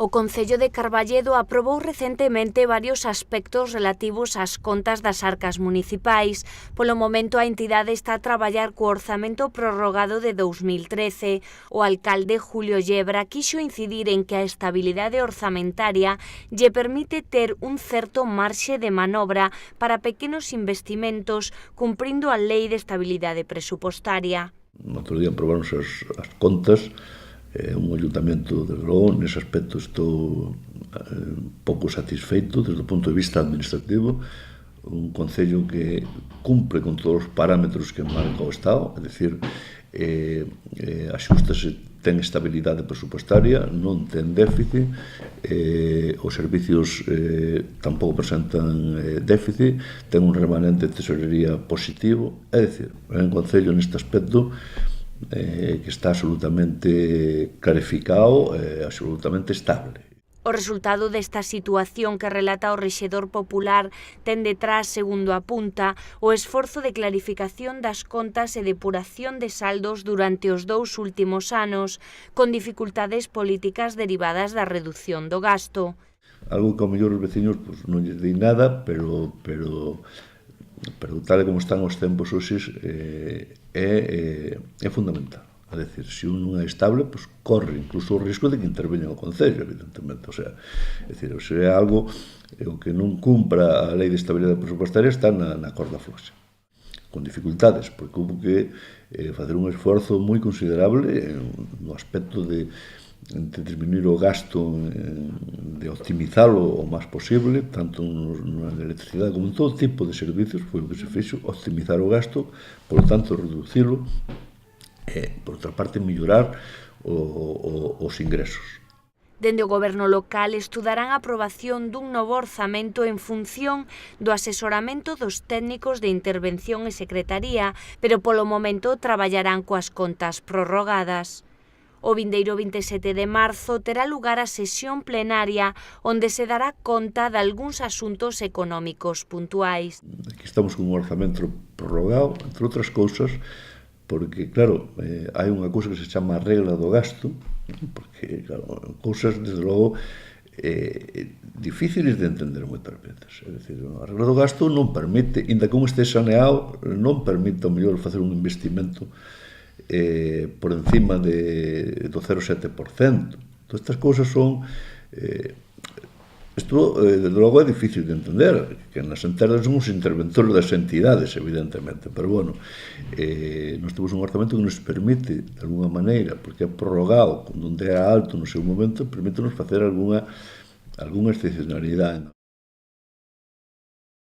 O Concello de Carballedo aprobou recentemente varios aspectos relativos ás contas das arcas municipais. Polo momento, a entidade está a traballar co orzamento prorrogado de 2013. O alcalde Julio Yebra quixo incidir en que a estabilidade orzamentaria lle permite ter un certo marxe de manobra para pequenos investimentos, cumprindo a Lei de Estabilidade Presupostaria. No outro día aprobaronse as contas. Un ayuntamento, desde logo, nese aspecto estou pouco satisfeito desde o punto de vista administrativo. Un concello que cumpre con todos os parámetros que marca o Estado, é dicir, axustase, ten estabilidade presupostaria, non ten déficit, os servicios tampouco presentan déficit, ten un remanente de tesorería positivo, é dicir, é un concello neste aspecto que está absolutamente clarificado, absolutamente estable. O resultado desta situación que relata o rexedor popular ten detrás, segundo apunta, o esforzo de clarificación das contas e depuración de saldos durante os 2 últimos anos, con dificultades políticas derivadas da reducción do gasto. Algo que ao mellor os veciños non lles di nada, pero tal como están os tempos hoxes é fundamental. É dicir, se un non é estable, corre incluso o risco de que interveña o Concello, evidentemente. O sea, é dicir, se é algo o que non cumpra a Lei de Estabilidade Presupostaria está na corda floxa, con dificultades, porque houve que facer un esforzo moi considerable no aspecto de disminuir o gasto, de optimizalo o máis posible, tanto na electricidade como en todo tipo de servicios, foi o que se fixo, optimizar o gasto, por lo tanto, reducilo, e, por outra parte, mellorar os ingresos. Dende o goberno local estudarán a aprobación dun novo orzamento en función do asesoramento dos técnicos de intervención e secretaría, pero polo momento traballarán coas contas prorrogadas. O vindeiro 27 de marzo terá lugar a sesión plenaria onde se dará conta de algúns asuntos económicos puntuais. Aquí estamos con un orzamento prorrogado, entre outras cousas, porque, claro, hai unha cousa que se chama a regla do gasto, porque, claro, cousas, desde logo, difíciles de entender moitas veces. É dicir, a regla do gasto non permite, inda que un este saneado, non permite, ao mellor, facer un investimento por encima do 0,7%. Todas estas cousas son... Isto, desde logo, é difícil de entender, que nas entidades son os interventores das entidades, evidentemente, pero, bueno, nós temos un orzamento que nos permite, de alguna maneira, porque é prorrogado, onde era alto no seu momento, permite-nos facer algunha excepcionalidade.